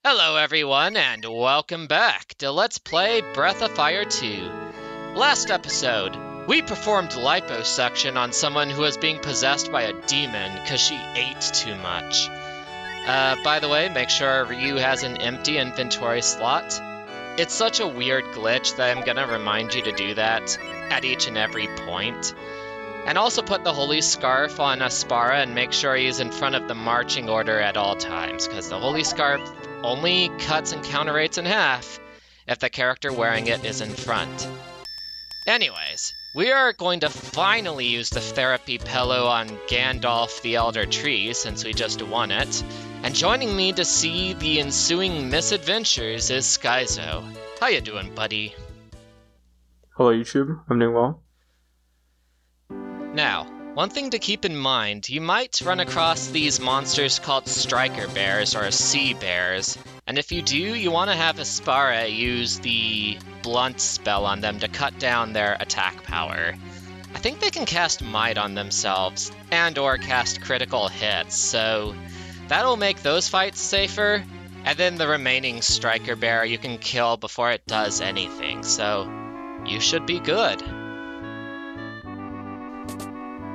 Hello everyone, and welcome back to Let's Play Breath of Fire 2. Last episode, we performed liposuction on someone who was being possessed by a demon because she ate too much. By the way, make sure Ryu has an empty inventory slot. It's such a weird glitch that I'm gonna remind you to do that at each and every point. And also put the Holy Scarf on Aspara and make sure he's in front of the marching order at all times, because the Holy Scarf only cuts encounter rates in half if the character wearing it is in front. Anyways, we are going to finally use the therapy pillow on Gandalf the Elder Tree since we just won it. And joining me to see the ensuing misadventures is Skyzo. How you doing, buddy? Hello YouTube, I'm doing well. Now, one thing to keep in mind, you might run across these monsters called striker bears or sea bears, and if you do, you want to have Aspara use the blunt spell on them to cut down their attack power. I think they can cast might on themselves and or cast critical hits, so that'll make those fights safer, and then the remaining striker bear you can kill before it does anything, so you should be good.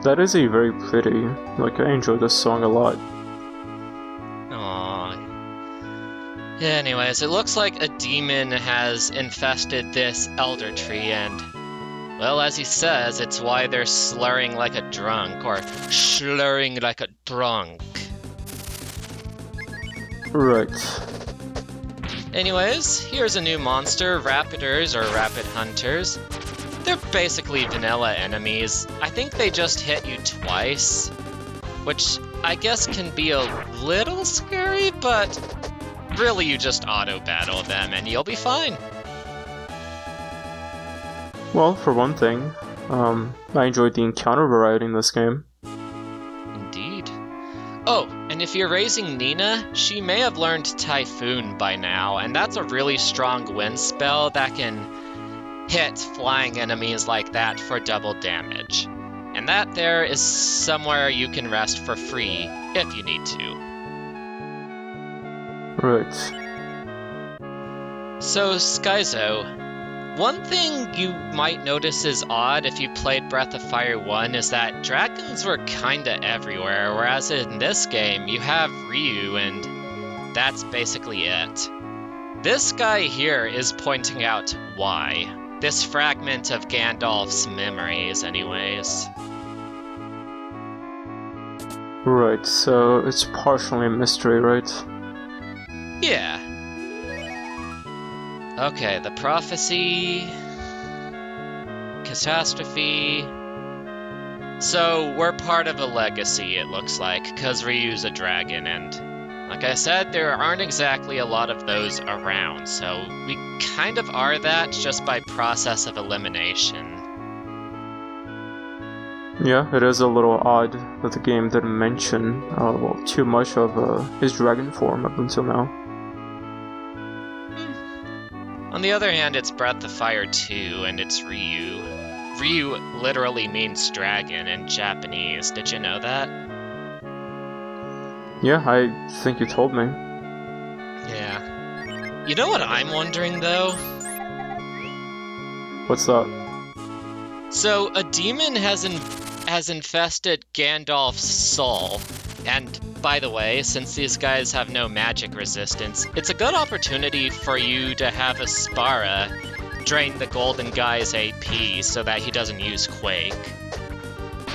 That is a very pretty, I enjoy this song a lot. Aww. Anyways, it looks like a demon has infested this elder tree and, well, as he says, it's why they're slurring like a drunk, or slurring like a drunk. Right. Anyways, here's a new monster, Rapiders or Rapid Hunters. They're basically vanilla enemies. I think they just hit you twice, which I guess can be a little scary, but really you just auto-battle them and you'll be fine. Well, for one thing, I enjoyed the encounter variety in this game. Indeed. Oh, and if you're raising Nina, she may have learned Typhoon by now, and that's a really strong wind spell that can hit flying enemies like that for double damage. And that there is somewhere you can rest for free if you need to. Right. So, Skyzo, one thing you might notice is odd if you played Breath of Fire 1 is that dragons were kinda everywhere, whereas in this game you have Ryu and that's basically it. This guy here is pointing out why. This fragment of Gandalf's memories, anyways. Right, so it's partially a mystery, right? Yeah. Okay, the prophecy... catastrophe... So, we're part of a legacy, it looks like, because Ryu's a dragon, and like I said, there aren't exactly a lot of those around, so we kind of are that just by process of elimination. Yeah, it is a little odd that the game didn't mention, too much of his dragon form up until now. On the other hand, it's Breath of Fire 2, and it's Ryu. Ryu literally means dragon in Japanese, did you know that? Yeah, I think you told me. Yeah. You know what I'm wondering, though? What's that? So, a demon has infested Gandalf's soul, and by the way, since these guys have no magic resistance, it's a good opportunity for you to have Aspara drain the golden guy's AP so that he doesn't use Quake.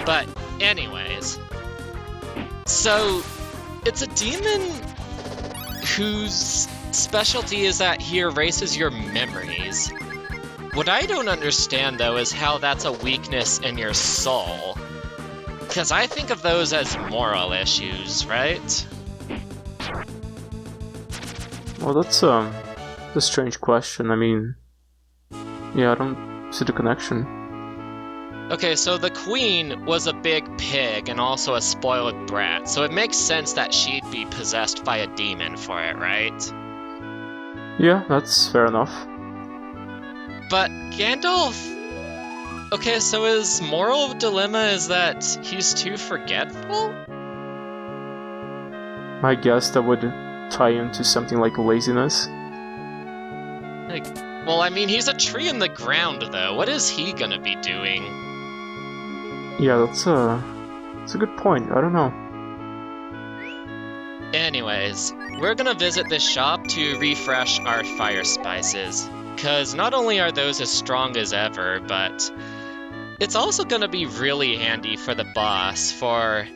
But anyways, so it's a demon whose specialty is that he erases your memories. What I don't understand, though, is how that's a weakness in your soul. Because I think of those as moral issues, right? Well, that's a strange question. I mean, yeah, I don't see the connection. Okay, so the queen was a big pig and also a spoiled brat, so it makes sense that she'd be possessed by a demon for it, right? Yeah, that's fair enough. But Gandalf... Okay, so his moral dilemma is that he's too forgetful? I guess that would tie into something like laziness. Well, I mean, he's a tree in the ground, though. What is he gonna be doing? Yeah, that's a good point. I don't know. Anyways, we're gonna visit this shop to refresh our fire spices. Because not only are those as strong as ever, but it's also gonna be really handy for the boss for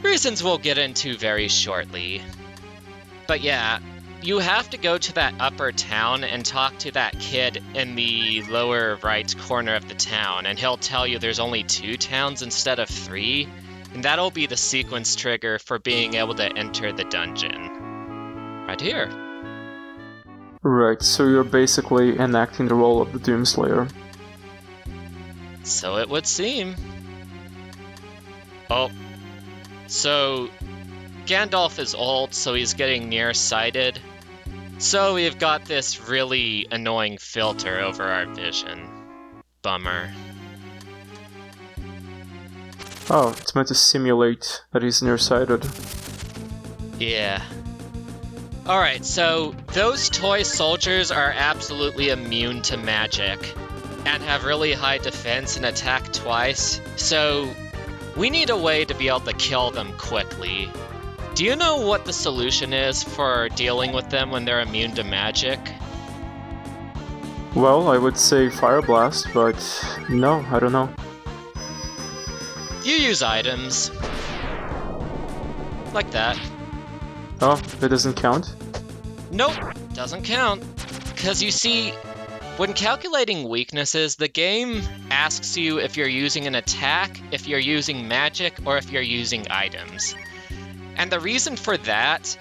reasons we'll get into very shortly. But yeah, you have to go to that upper town and talk to that kid in the lower right corner of the town, and he'll tell you there's only 2 towns instead of 3, and that'll be the sequence trigger for being able to enter the dungeon. Right here. Right, so you're basically enacting the role of the Doomslayer. So it would seem. Oh. So, Gandalf is old, so he's getting nearsighted. So we've got this really annoying filter over our vision. Bummer. Oh, it's meant to simulate that he's nearsighted. Yeah. Alright, so those toy soldiers are absolutely immune to magic and have really high defense and attack twice, so we need a way to be able to kill them quickly. Do you know what the solution is for dealing with them when they're immune to magic? Well, I would say Fire Blast, but no, I don't know. You use items. Like that. Oh, it doesn't count? Nope, doesn't count. Because you see, when calculating weaknesses, the game asks you if you're using an attack, if you're using magic, or if you're using items. And the reason for that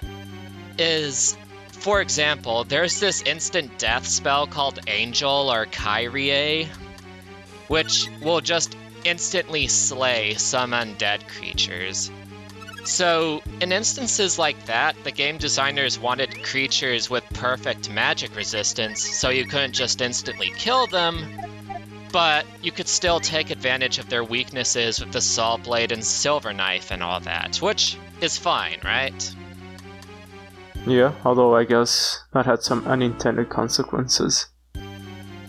is, for example, there's this instant death spell called Angel or Kyrie, which will just instantly slay some undead creatures. So, in instances like that, the game designers wanted creatures with perfect magic resistance, so you couldn't just instantly kill them, but you could still take advantage of their weaknesses with the Saw Blade and Silver Knife and all that, which is fine, right? Yeah, although I guess that had some unintended consequences.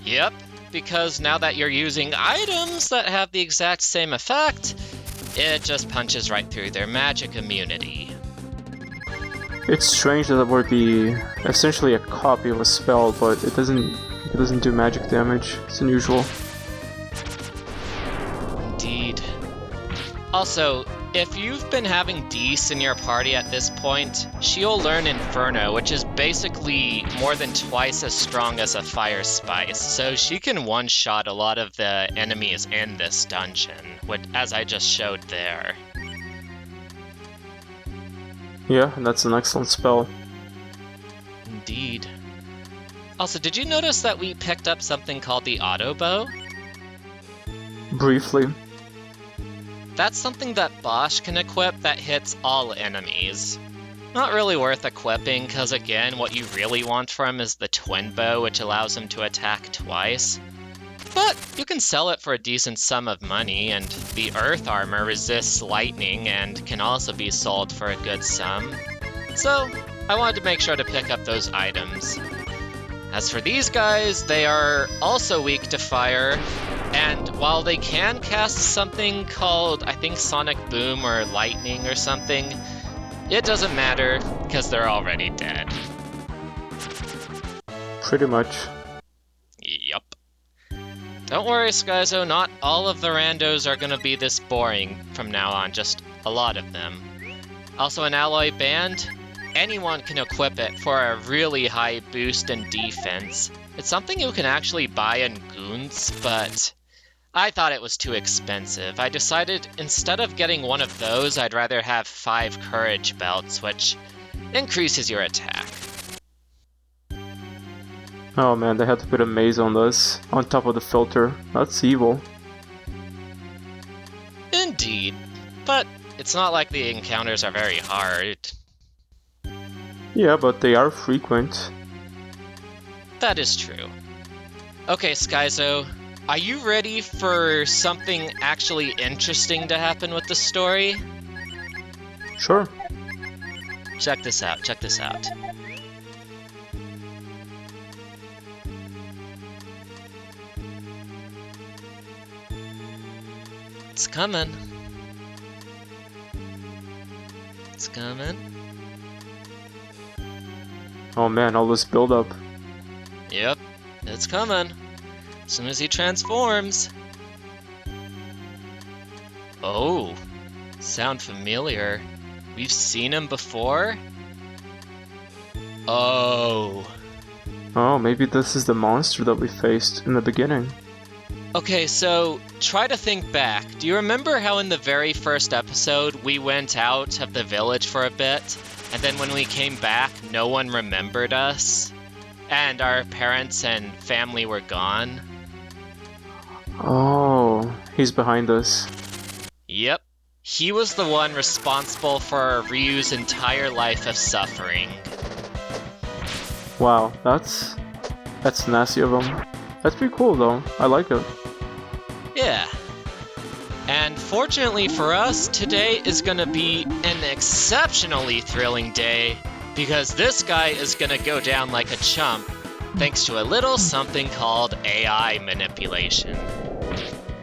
Yep, because now that you're using items that have the exact same effect, it just punches right through their magic immunity. It's strange that it would be essentially a copy of a spell, but it doesn't do magic damage. It's unusual. Indeed. Also, if you've been having Dees in your party at this point, she'll learn Inferno, which is basically more than twice as strong as a Fire Spice, so she can one-shot a lot of the enemies in this dungeon, as I just showed there. Yeah, and that's an excellent spell. Indeed. Also, did you notice that we picked up something called the Auto Bow? Briefly. That's something that Bosch can equip that hits all enemies. Not really worth equipping, because again, what you really want from him is the Twin Bow, which allows him to attack twice. But you can sell it for a decent sum of money, and the Earth Armor resists lightning and can also be sold for a good sum. So, I wanted to make sure to pick up those items. As for these guys, they are also weak to fire, and while they can cast something called, I think, Sonic Boom or Lightning or something, it doesn't matter, because they're already dead. Pretty much. Yup. Don't worry, Skyzo, not all of the randos are gonna be this boring from now on, just a lot of them. Also, an alloy band, anyone can equip it for a really high boost in defense. It's something you can actually buy in Goons, but I thought it was too expensive. I decided instead of getting one of those, I'd rather have 5 courage belts, which increases your attack. Oh man, they had to put a maze on this, on top of the filter. That's evil. Indeed, but it's not like the encounters are very hard. Yeah, but they are frequent. That is true. Okay, Skyzo, are you ready for something actually interesting to happen with the story? Sure. check this out, check this out. It's coming. It's coming. Oh man, all this build-up. Yep, it's coming. As soon as he transforms. Oh, sound familiar. We've seen him before? Oh. Oh, maybe this is the monster that we faced in the beginning. Okay, so try to think back. Do you remember how in the very first episode we went out of the village for a bit, and then when we came back, no one remembered us? And our parents and family were gone? Oh, he's behind us. Yep. He was the one responsible for Ryu's entire life of suffering. Wow, that's nasty of him. That's pretty cool though. I like it. Yeah. And fortunately for us, today is gonna be an exceptionally thrilling day, because this guy is gonna go down like a chump, thanks to a little something called AI manipulation.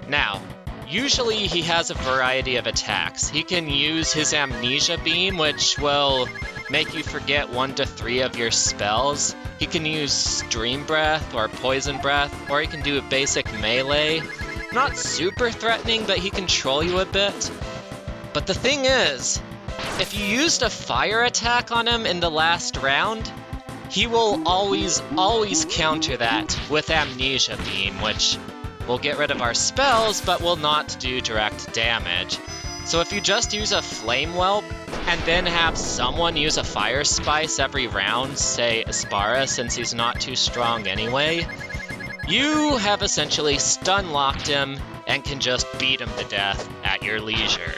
Now, usually he has a variety of attacks. He can use his amnesia beam, which will make you forget 1 to 3 of your spells. He can use stream breath or poison breath, or he can do a basic melee. Not super threatening, but he can troll you a bit. But the thing is, if you used a fire attack on him in the last round, he will always counter that with amnesia beam, which will get rid of our spells, but will not do direct damage. So if you just use a flame whelp, and then have someone use a fire spice every round, say Aspara, since he's not too strong anyway, you have essentially stun-locked him and can just beat him to death at your leisure.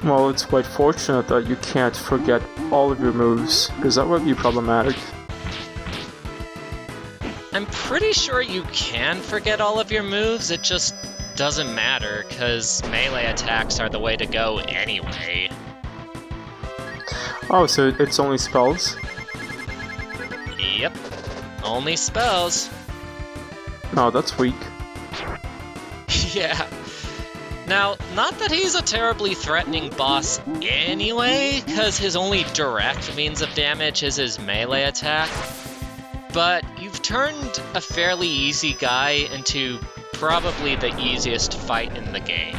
Well, it's quite fortunate that you can't forget all of your moves, because that would be problematic. I'm pretty sure you can forget all of your moves, it just doesn't matter, because melee attacks are the way to go anyway. Oh, so it's only spells? Yep, only spells. Oh, that's weak. Yeah. Now, not that he's a terribly threatening boss anyway, because his only direct means of damage is his melee attack, but you've turned a fairly easy guy into probably the easiest fight in the game.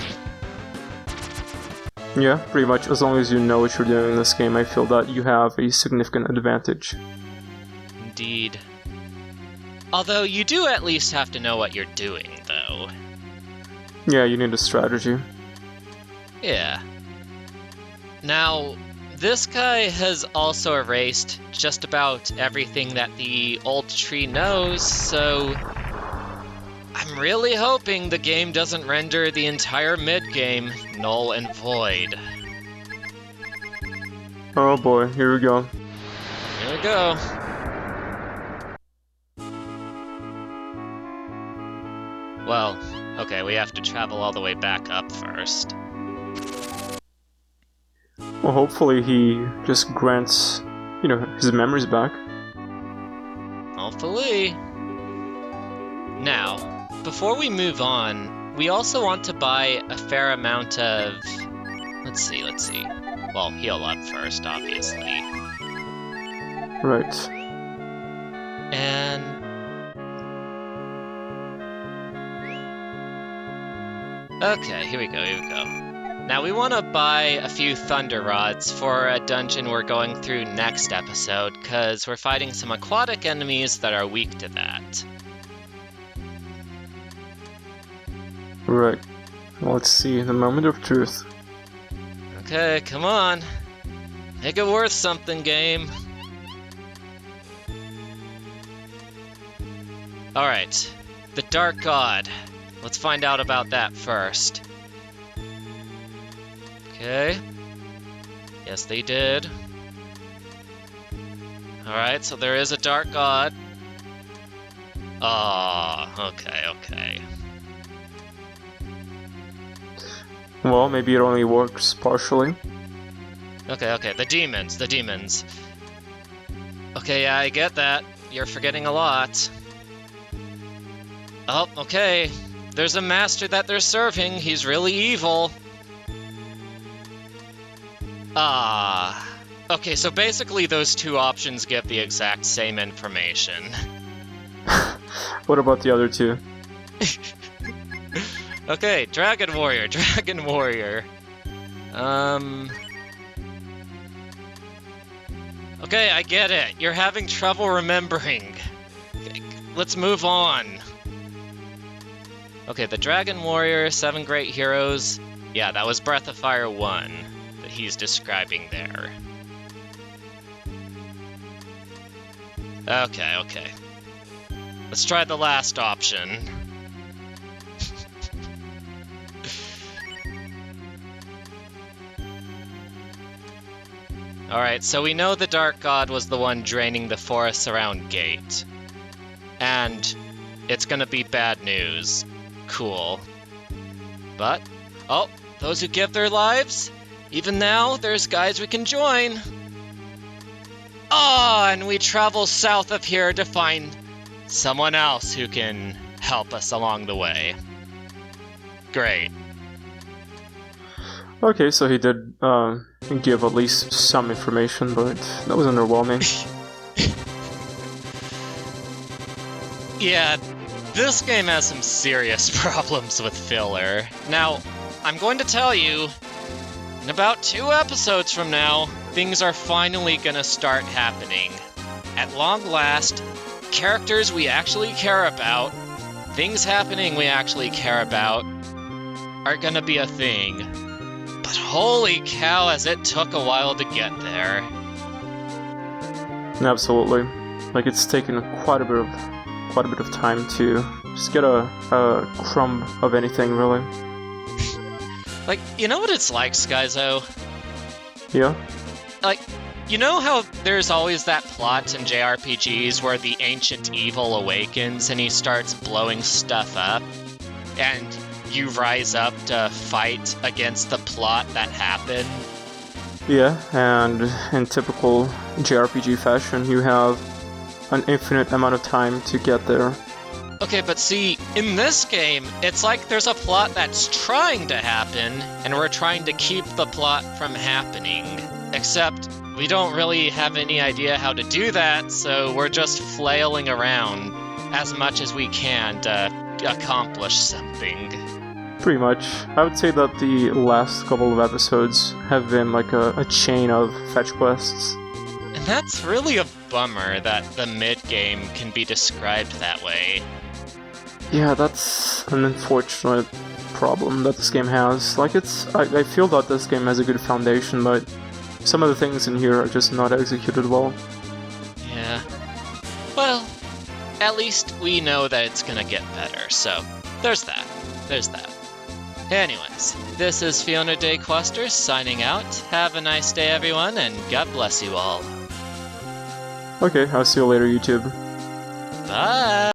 Yeah, pretty much. As long as you know what you're doing in this game, I feel that you have a significant advantage. Indeed. Although you do at least have to know what you're doing, though. Yeah, you need a strategy. Yeah. Now, this guy has also erased just about everything that the old tree knows, so I'm really hoping the game doesn't render the entire mid-game null and void. Oh boy, here we go. Here we go. Well, okay, we have to travel all the way back up first. Well, hopefully he just grants, his memories back. Hopefully. Now, before we move on, we also want to buy a fair amount of... Let's see. Well, heal up first, obviously. Right. And... Okay, here we go. Now we want to buy a few Thunder Rods for a dungeon we're going through next episode, because we're fighting some aquatic enemies that are weak to that. Right. Well, let's see, the moment of truth. Okay, come on. Make it worth something, game. Alright, the Dark God. Let's find out about that first. Okay. Yes, they did. Alright, so there is a Dark God. Ah, okay. Well, maybe it only works partially. Okay, the demons. Okay, yeah, I get that. You're forgetting a lot. Oh, okay. There's a master that they're serving. He's really evil. Okay, so basically those two options give the exact same information. What about the other two? Okay, Dragon Warrior. Okay, I get it. You're having trouble remembering. Let's move on. Okay, the Dragon Warrior, 7 Great Heroes. Yeah, that was Breath of Fire 1 that he's describing there. Okay. Let's try the last option. Alright, so we know the Dark God was the one draining the forests around Gate. And it's gonna be bad news. Cool. But, oh, those who give their lives? Even now, there's guys we can join. Oh, and we travel south of here to find someone else who can help us along the way. Great. Okay, so he did give at least some information, but that was underwhelming. Yeah, this game has some serious problems with filler. Now, I'm going to tell you, in about 2 episodes from now, things are finally gonna start happening. At long last, characters we actually care about, things happening we actually care about, are gonna be a thing. But holy cow, as it took a while to get there. Absolutely. Like, it's taken quite a bit of time to just get a crumb of anything, really. Like, you know what it's like, Skyzo? Yeah? Like, you know how there's always that plot in JRPGs where the ancient evil awakens and he starts blowing stuff up, and you rise up to fight against the plot that happened? Yeah, and in typical JRPG fashion, you have an infinite amount of time to get there. Okay, but see, in this game, it's like there's a plot that's trying to happen, and we're trying to keep the plot from happening. Except, we don't really have any idea how to do that, so we're just flailing around as much as we can to accomplish something. Pretty much. I would say that the last couple of episodes have been like a chain of fetch quests. And that's really a bummer that the mid-game can be described that way. Yeah, that's an unfortunate problem that this game has. Like, I feel that this game has a good foundation, but some of the things in here are just not executed well. Yeah. Well, at least we know that it's gonna get better, so there's that. Anyways, this is Fiona Day Quester signing out. Have a nice day, everyone, and God bless you all. Okay, I'll see you later, YouTube. Bye!